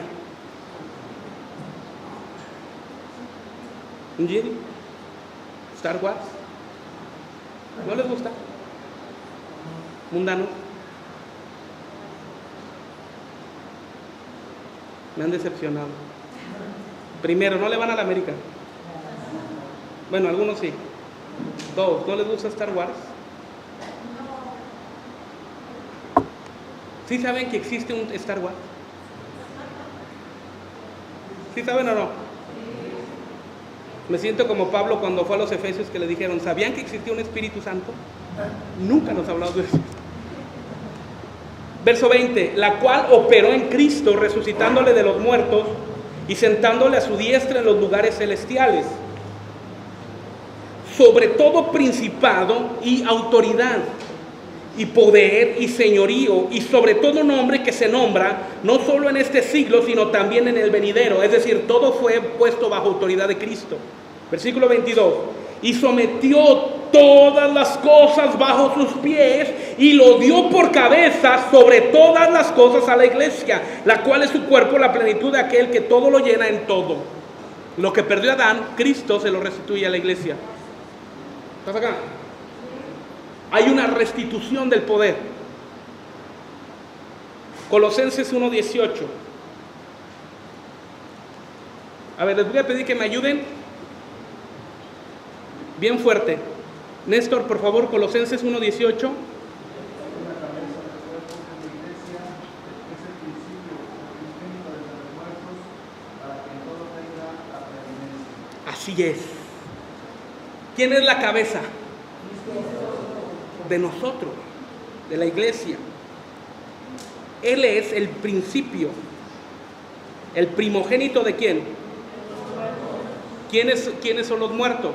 ¿Un Jedi? ¿Star Wars? ¿No les gusta? ¿Mundano? Me han decepcionado. Primero, no le van a la América. Bueno, algunos sí. Dos, ¿no les gusta Star Wars? ¿Sí saben que existe un Star Wars? ¿Sí saben o no? Me siento como Pablo cuando fue a los Efesios, que le dijeron, ¿sabían que existía un Espíritu Santo? Nunca nos ha hablado de eso. Verso 20, la cual operó en Cristo, resucitándole de los muertos y sentándole a su diestra en los lugares celestiales, sobre todo principado y autoridad, y poder y señorío, y sobre todo nombre que se nombra, no solo en este siglo, sino también en el venidero. Es decir, todo fue puesto bajo autoridad de Cristo. Versículo 22, y sometió todas las cosas bajo sus pies, y lo dio por cabeza sobre todas las cosas a la iglesia, la cual es su cuerpo, la plenitud de aquel que todo lo llena en todo. Lo que perdió Adán, Cristo se lo restituye a la iglesia. ¿Estás acá? Hay una restitución del poder. Colosenses 1:18. A ver, les voy a pedir que me ayuden bien fuerte. Néstor, por favor, Colosenses 1:18. Así es. ¿Quién es la cabeza? De nosotros, de la iglesia. Él es el principio, el primogénito de ¿quién? ¿Quiénes son los muertos?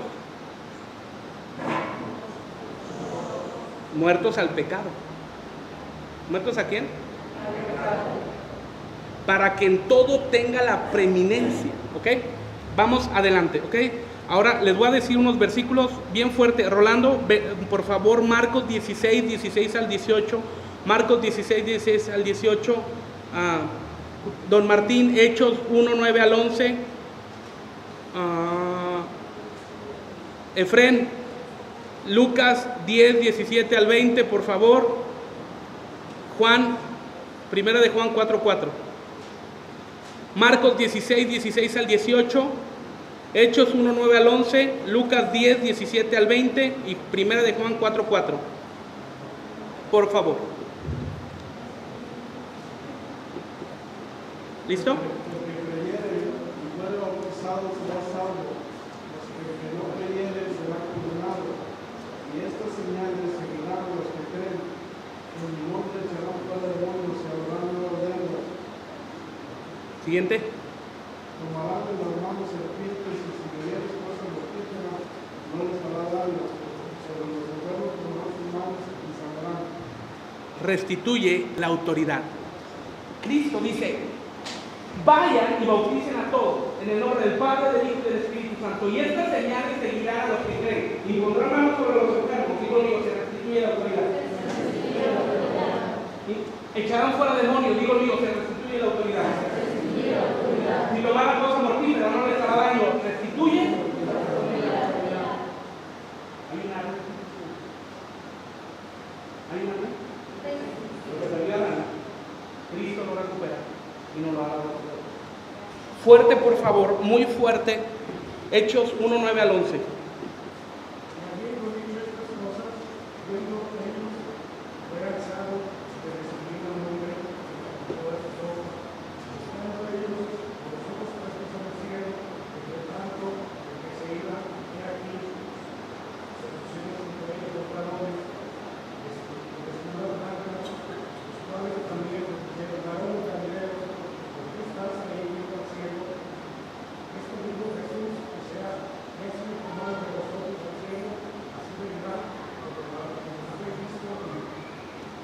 Muertos al pecado. ¿Muertos a quién? Para que en todo tenga la preeminencia. ¿Ok? Vamos adelante. ¿Ok? Ahora les voy a decir unos versículos bien fuertes. Rolando, por favor, Marcos 16, 16 al 18. Marcos 16, 16 al 18. Don Martín, Hechos 1, 9 al 11. Efren, Lucas 10, 17 al 20, por favor. Juan, primera de Juan 4, 4. Marcos 16, 16 al 18, Hechos 1, 9 al 11, Lucas 10, 17 al 20 y Primera de Juan 4, 4. Por favor. ¿Listo? Los que creyeren y fueren bautizados serán salvos, los que no creyeren serán condenados. Y estas señales seguirán a los que creen. En mi nombre echarán fuera demonios y hablarán nuevas lenguas. Siguiente. Tomarán en las manos serpientes y si bebieres cosas mortíferas no les hará daño. Sobre los enfermos tomarán sus manos y sanarán. Restituye la autoridad. Cristo dice: vayan y bauticen a todos en el nombre del Padre, del Hijo y del Espíritu Santo. Y estas señales seguirán a los que creen. Y pondrán manos sobre los enfermos. Y conmigo se restituye la autoridad. Y echarán fuera demonios. Digo yo, se restituye la autoridad. Si tomaran cosas mortíferas no les hará daño. Restituye. Hay una restitución. Hay una restitución. Lo que salió a la lana, Cristo lo recupera y no lo hará recuperar. Fuerte, por favor, muy fuerte. Hechos 1, 9 al 11.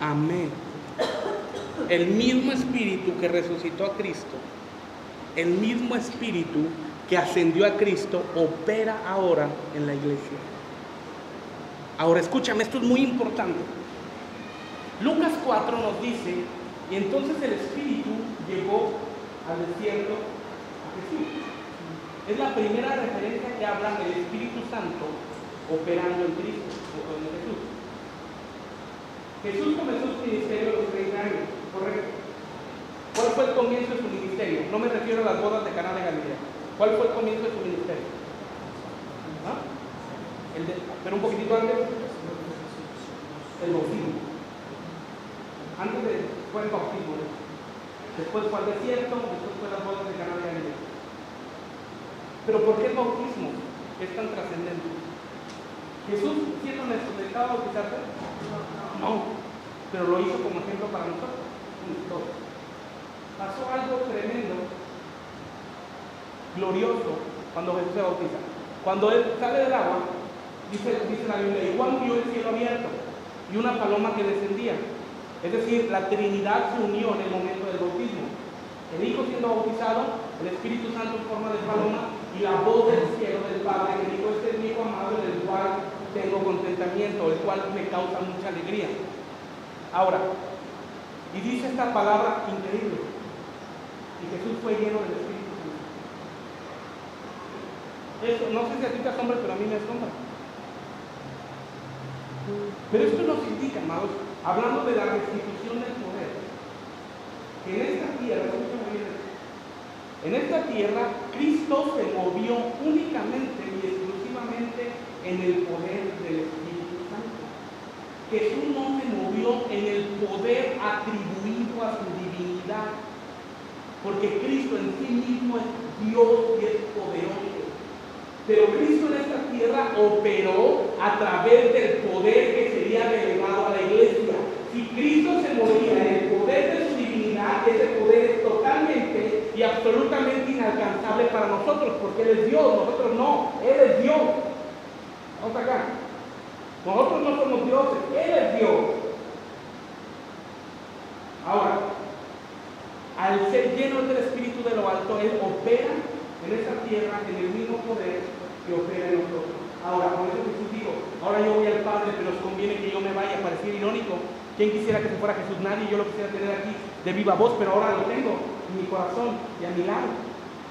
Amén. El mismo espíritu que resucitó a Cristo, el mismo espíritu que ascendió a Cristo, opera ahora en la iglesia. Ahora escúchame, esto es muy importante. Lucas 4 nos dice: y entonces el espíritu llevó al desierto a Jesús. Es la primera referencia que habla del Espíritu Santo operando en Cristo o en Jesús. Jesús comenzó su ministerio a los 30 años, correcto. ¿Cuál fue el comienzo de su ministerio? No me refiero a las bodas de Caná de Galilea. ¿Cuál fue el comienzo de su ministerio? ¿Ah? Pero un poquitito antes, el bautismo. Antes fue el bautismo, después fue el desierto, después fue las bodas de Caná de Galilea. Pero ¿por qué el bautismo es tan trascendente? Jesús, siendo honesto, ¿necesitaba bautizarse? No, pero lo hizo como ejemplo para nosotros. Pasó algo tremendo, glorioso, cuando Jesús se bautiza. Cuando él sale del agua, dice la Biblia, y Juan vio el cielo abierto y una paloma que descendía. Es decir, la Trinidad se unió en el momento del bautismo. El Hijo siendo bautizado, el Espíritu Santo en forma de paloma y la voz del cielo del Padre que dijo: este es mi Hijo amado en el cual tengo contentamiento, el cual me causa mucha alegría. Ahora, y dice esta palabra increíble: y Jesús fue lleno del Espíritu Santo. Eso, no sé si a ti te asombra, pero a mí me asombra. Pero esto nos indica, amados, hablando de la restitución del poder, que en esta tierra, en esta tierra, Cristo se movió únicamente y exclusivamente en el poder del Espíritu Santo. Jesús no se movió en el poder atribuido a su divinidad, porque Cristo en sí mismo es Dios y es poderoso. Pero Cristo en esta tierra operó a través del poder que sería delegado a la iglesia. Si Cristo se movía en el poder de su divinidad, ese poder es totalmente y absolutamente inalcanzable para nosotros, porque Él es Dios, nosotros no, Él es Dios. Vamos acá. Nosotros no somos dioses, Él es Dios. Ahora, al ser lleno del Espíritu de lo alto, Él opera en esa tierra en el mismo poder que opera en nosotros. Ahora, por eso Jesús dijo: ahora yo voy al Padre, pero os conviene que yo me vaya. Parecía irónico. ¿Quién quisiera que se fuera Jesús? Nadie. Yo lo quisiera tener aquí de viva voz, pero ahora lo tengo en mi corazón y a mi lado.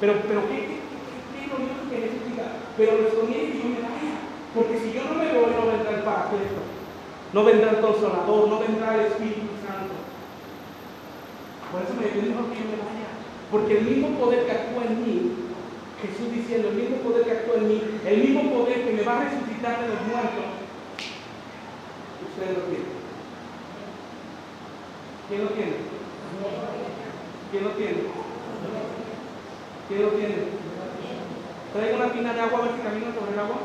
Pero qué irónico que Jesús diga: pero les conviene que yo me vaya, porque si yo no me voy, no vendrá el Paracleto, no vendrá el Consolador, no vendrá el Espíritu Santo. Por eso me dijo que yo me vaya. Porque el mismo poder que actúa en mí, Jesús diciendo, el mismo poder que actúa en mí, el mismo poder que me va a resucitar de los muertos, ustedes lo tienen. ¿Quién lo tiene? ¿Quién lo tiene? ¿Quién lo tiene? Traigo una tina de agua a ver si camino sobre el agua.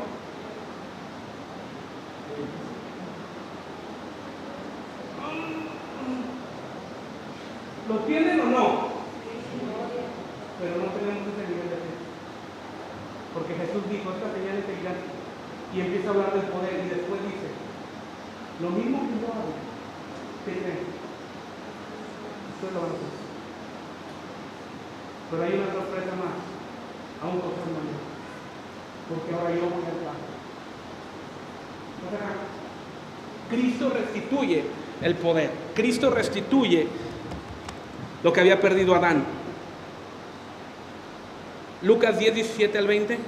¿Lo tienen o no? Pero no tenemos ese nivel de fe. Porque Jesús dijo, esta señal es gigante. Y empieza a hablar del poder y después dice, lo mismo que yo hago, ¿qué creen? Ustedes lo van a hacer. Pero hay una sorpresa más, aún cosa mayor. Porque ahora yo voy al Padre. O sea, Cristo restituye el poder. Cristo restituye lo que había perdido Adán. Lucas 10, 17 al 20.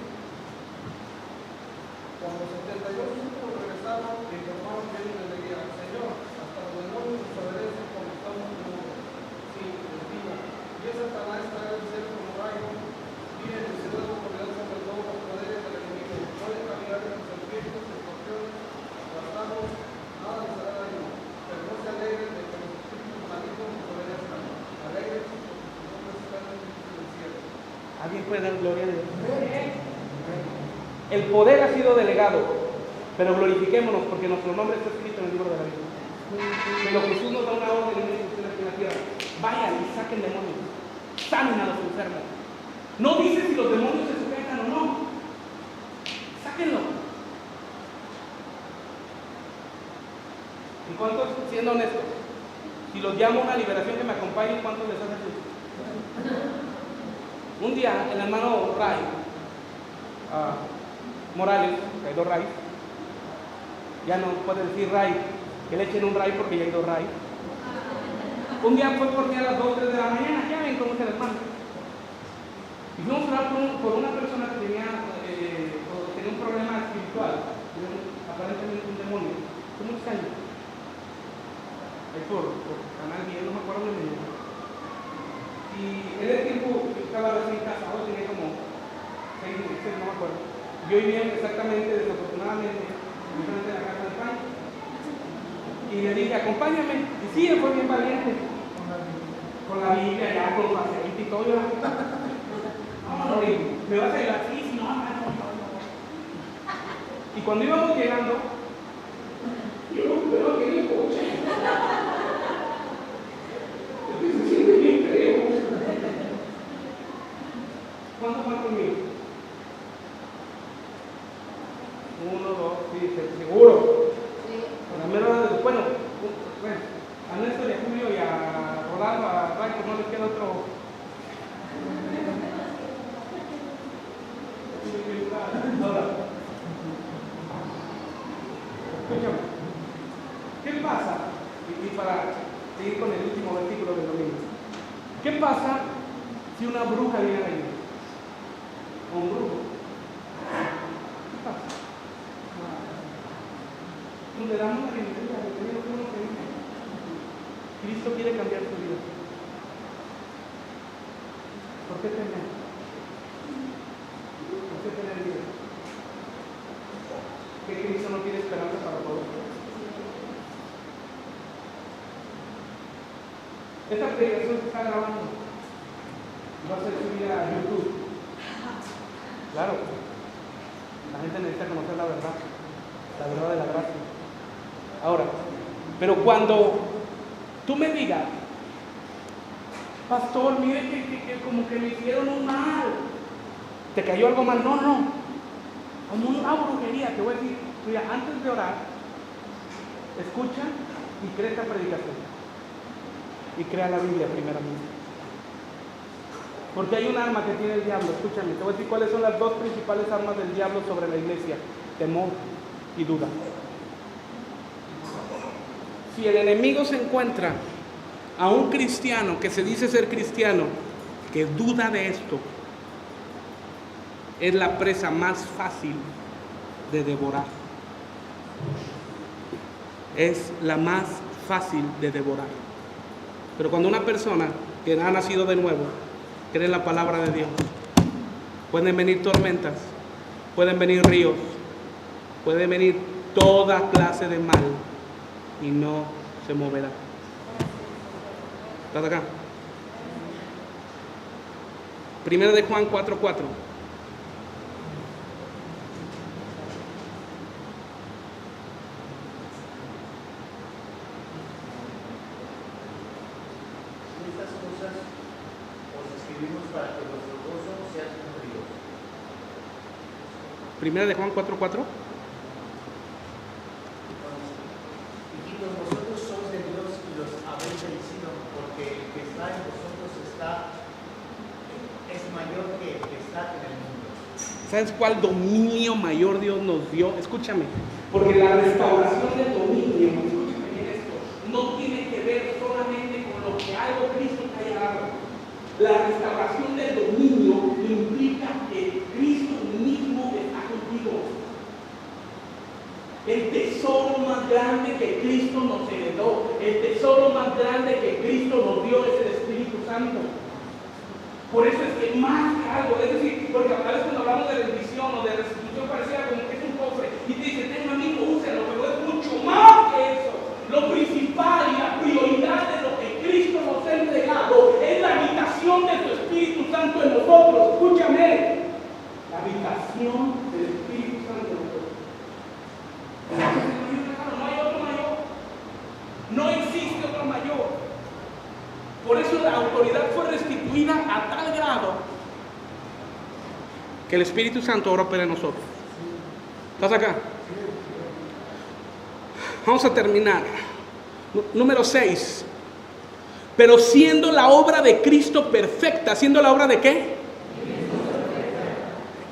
Cuando 72 discípulos regresaron, le informaron que ellos le decían, Señor, hasta los demonios nos obedecen cuando estamos en uno. Sí, les digo, y es Satanás trae el cielo como rayo, viene el cielo de autoridad sobre todos los poderes del enemigo, puede caminar en los serpientes, escorpiones, bastardos, nada les hará daño, pero no se alegren de que los espíritus malignos nos obedezcan, alegren porque sus nombres están en el cielo. ¿Alguien puede dar gloria a Dios? El poder ha sido delegado, pero glorifiquémonos porque nuestro nombre está escrito en el libro de la vida. Pero Jesús nos da una orden en la tierra. Vayan y saquen demonios, sanen a los enfermos. No dice si los demonios se sujetan o no. Sáquenlo. ¿Y cuántos, siendo honestos, si los llamo a una liberación que me acompañen, cuántos les hace Jesús? Un día el hermano Ray Morales, Caído Ray, ya no puede decir Ray, que le echen un Ray porque ya ha ido Ray. Un día fue por mí a las 2, 3 de la mañana, ya ven cómo es el hermano. Y fuimos a orar por una persona que tenía un problema espiritual, aparentemente un demonio, hace muchos años. Ahí por Canal 10, no me acuerdo de mi. Y en ese tiempo yo estaba recién casado, tenía como 6 meses, no me acuerdo. Yo vivía exactamente, desafortunadamente, enfrente de la casa del pan. Y le dije, acompáñame. Y sí, él fue bien valiente. Con la Biblia, ya con los aceite y todo. Yo, no, ¿me vas a ayudar? Sí, sí, no. Y cuando íbamos llegando, yo no veo que el coche. Se siente bien feo. ¿Cuánto van conmigo? 1, 2, sí, seguro. Bueno, a Néstor y a Julio y a Rolando, a Raico no les queda otro. Ahora, escúchame, ¿qué pasa? Y para seguir con el último versículo del domingo, ¿qué pasa si una bruja viene a la iglesia? O un brujo. ¿Qué pasa? Le damos la bienvenida, Cristo quiere cambiar tu vida. ¿Por qué temer? ¿Por qué tener miedo? ¿Que Cristo no tiene esperanza para todos? Esta predicación se está grabando. Va a ser subida a YouTube. Claro, la gente necesita conocer la verdad de la gracia. Ahora, pero cuando tú me digas, pastor, mire que como que me hicieron un mal, ¿te cayó algo mal? No, como una brujería, te voy a decir, mira, antes de orar, escucha y cree esta predicación. Y crea la Biblia primeramente. Porque hay un arma que tiene el diablo, escúchame, te voy a decir cuáles son las 2 principales armas del diablo sobre la iglesia: temor y duda. Si el enemigo se encuentra a un cristiano que se dice ser cristiano, que duda de esto, es la presa más fácil de devorar. Es la más fácil de devorar. Pero cuando una persona que ha nacido de nuevo cree la palabra de Dios. Pueden venir tormentas, pueden venir ríos, puede venir toda clase de mal y no se moverá. ¿Estás acá? Primera de Juan 4:4. Estas cosas os escribimos para que vuestro gozo sea cumplido. Primera de Juan 4:4. Hijitos, vosotros sois de Dios y los habéis vencido, porque el que está en vosotros es mayor que el que está en el mundo. ¿Sabes cuál dominio mayor Dios nos dio? Escúchame, porque la restauración del dominio, escúchame bien esto, no tiene que ver solamente con lo que algo Cristo te haya dado. La restauración del dominio implica que Cristo mismo está contigo. El tesoro más grande que Cristo nos heredó, el tesoro más grande que Cristo nos dio es el Espíritu Santo. Por eso es que más que algo, es decir, porque a veces cuando hablamos de bendición o de restitución pareciera como que es un cofre y te dicen, ten amigo, úsalo, pero es mucho más que eso. Lo principal y la prioridad de lo que Cristo nos ha entregado es la habitación de su Espíritu Santo en nosotros. Escúchame, la habitación del Espíritu Santo en nosotros. No hay otro mayor, no existe otro mayor. Por eso la autoridad fue restituida a tal grado que el Espíritu Santo ahora opera en nosotros. ¿Estás acá? Vamos a terminar. Número 6. Pero siendo la obra de Cristo perfecta, ¿siendo la obra de qué?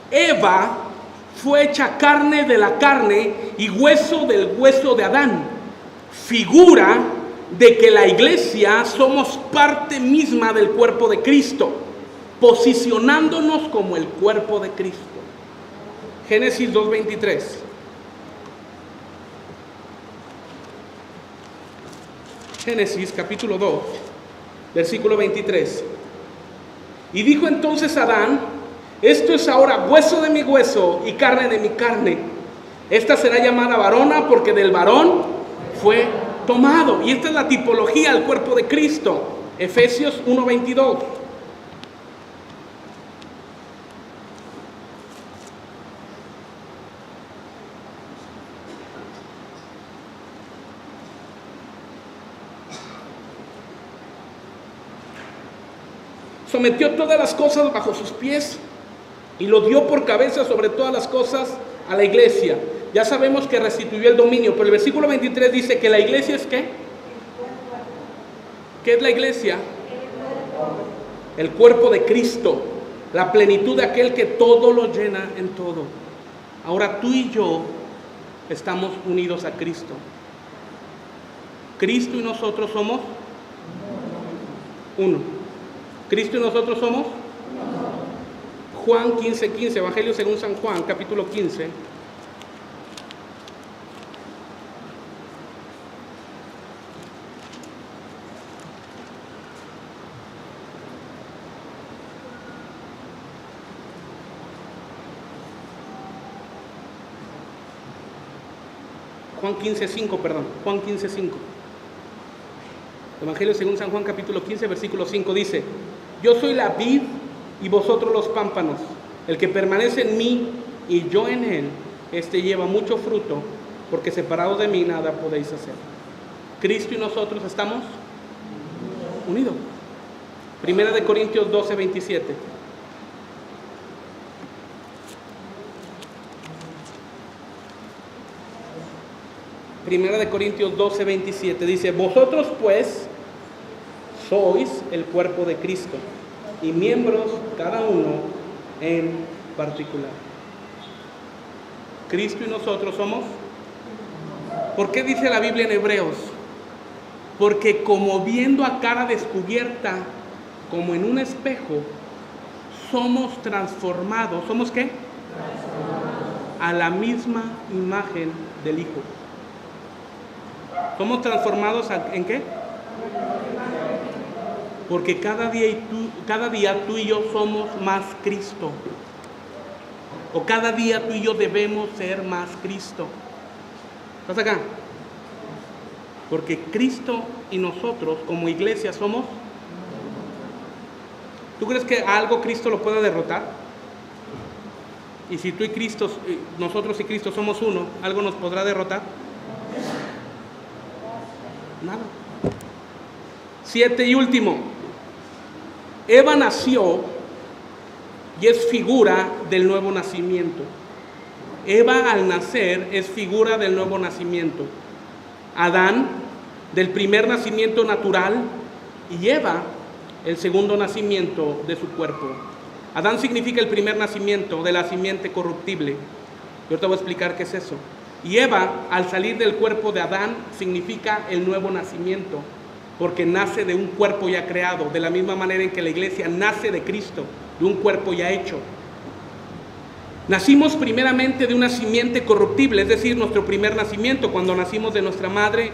Eva fue hecha carne de la carne y hueso del hueso de Adán. Figura de que la iglesia somos parte misma del cuerpo de Cristo, posicionándonos como el cuerpo de Cristo. Génesis 2:23. Génesis capítulo 2, versículo 23. Y dijo entonces Adán: esto es ahora hueso de mi hueso y carne de mi carne. Esta será llamada varona porque del varón fue tomado. Y esta es la tipología al cuerpo de Cristo. Efesios 1:22. Sometió todas las cosas bajo sus pies y lo dio por cabeza sobre todas las cosas a la iglesia. Ya sabemos que restituyó el dominio, pero el versículo 23 dice que la iglesia es ¿qué? ¿Qué es la iglesia? El cuerpo de Cristo, la plenitud de aquel que todo lo llena en todo. Ahora tú y yo estamos unidos a Cristo. Cristo y nosotros somos uno. Cristo y nosotros somos Juan 15:15, Evangelio según San Juan, capítulo 15. Juan 15:5, perdón, Juan 15:5. Evangelio según San Juan capítulo 15, versículo 5 dice: yo soy la vid y vosotros los pámpanos. El que permanece en mí y yo en él, este lleva mucho fruto, porque separados de mí nada podéis hacer. Cristo y nosotros estamos unidos. Primera de Corintios 12:27. Primera de Corintios 12:27 dice: vosotros pues sois el cuerpo de Cristo y miembros cada uno en particular. Cristo y nosotros somos. ¿Por qué dice la Biblia en Hebreos? Porque como viendo a cara descubierta, como en un espejo, somos transformados. ¿Somos qué? A la misma imagen del Hijo. ¿Somos transformados en qué? Porque cada día tú y yo somos más Cristo. O cada día tú y yo debemos ser más Cristo. ¿Estás acá? Porque Cristo y nosotros como iglesia somos... ¿Tú crees que a algo Cristo lo pueda derrotar? Y si tú y Cristo, nosotros y Cristo somos uno, ¿algo nos podrá derrotar? Nada. 7 y último. Eva nació y es figura del nuevo nacimiento. Eva al nacer es figura del nuevo nacimiento. Adán del primer nacimiento natural y Eva el segundo nacimiento de su cuerpo. Adán significa el primer nacimiento de la simiente corruptible. Yo te voy a explicar qué es eso. Y Eva, al salir del cuerpo de Adán, significa el nuevo nacimiento, porque nace de un cuerpo ya creado, de la misma manera en que la iglesia nace de Cristo, de un cuerpo ya hecho. Nacimos primeramente de una simiente corruptible, es decir, nuestro primer nacimiento, cuando nacimos de nuestra madre,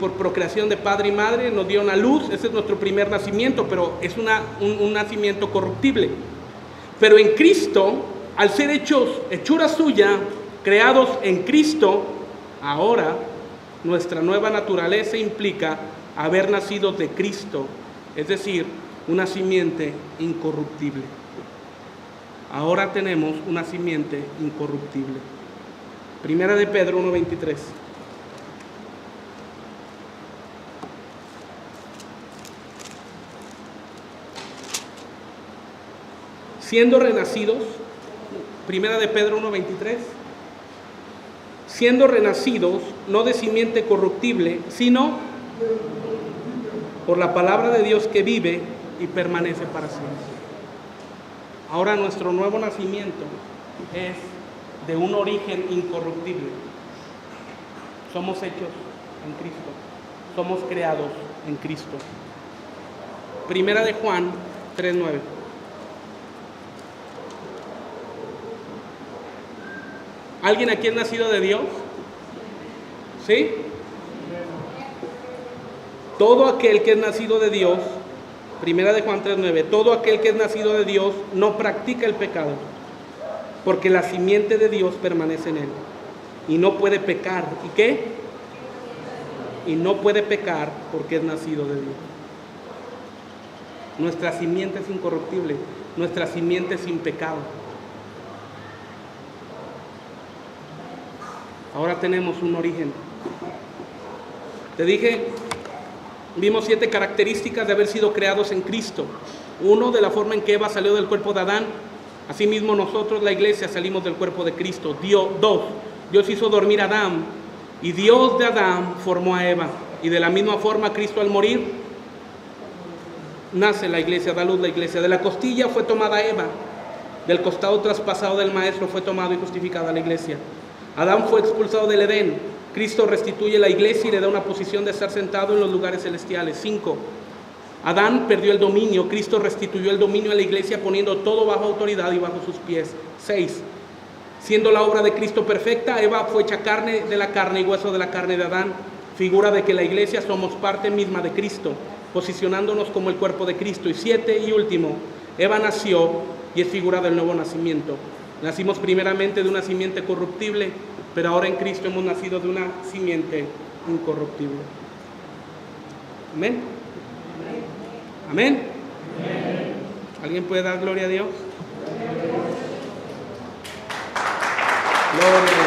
por procreación de padre y madre, nos dio una luz, ese es nuestro primer nacimiento, pero es un nacimiento corruptible. Pero en Cristo, al ser hechos, hechura suya, creados en Cristo, ahora nuestra nueva naturaleza implica haber nacido de Cristo, es decir, una simiente incorruptible. Ahora tenemos una simiente incorruptible. Primera de Pedro 1:23. Siendo renacidos, Primera de Pedro 1:23, siendo renacidos no de simiente corruptible, sino por la palabra de Dios que vive y permanece para siempre. Ahora nuestro nuevo nacimiento es de un origen incorruptible. Somos hechos en Cristo, somos creados en Cristo. Primera de Juan 3:9. ¿Alguien aquí es nacido de Dios? ¿Sí? Todo aquel que es nacido de Dios, Primera de Juan 3:9, todo aquel que es nacido de Dios no practica el pecado, porque la simiente de Dios permanece en él y no puede pecar. ¿Y qué? Y no puede pecar porque es nacido de Dios. Nuestra simiente es incorruptible, nuestra simiente es sin pecado. Ahora tenemos un origen. Te dije, vimos 7 características de haber sido creados en Cristo. 1, de la forma en que Eva salió del cuerpo de Adán. Asimismo nosotros, la iglesia, salimos del cuerpo de Cristo. 2, Dios hizo dormir a Adán y Dios de Adán formó a Eva. Y de la misma forma Cristo al morir, nace la iglesia, da luz la iglesia. De la costilla fue tomada Eva, del costado traspasado del maestro fue tomado y justificada la iglesia. Adán fue expulsado del Edén. Cristo restituye la iglesia y le da una posición de estar sentado en los lugares celestiales. 5. Adán perdió el dominio. Cristo restituyó el dominio a la iglesia poniendo todo bajo autoridad y bajo sus pies. 6. Siendo la obra de Cristo perfecta, Eva fue hecha carne de la carne y hueso de la carne de Adán. Figura de que la iglesia somos parte misma de Cristo, posicionándonos como el cuerpo de Cristo. Y 7 y último, Eva nació y es figura del nuevo nacimiento. Nacimos primeramente de una simiente corruptible, pero ahora en Cristo hemos nacido de una simiente incorruptible. Amén. Amén. ¿Alguien puede dar gloria a Dios? Gloria.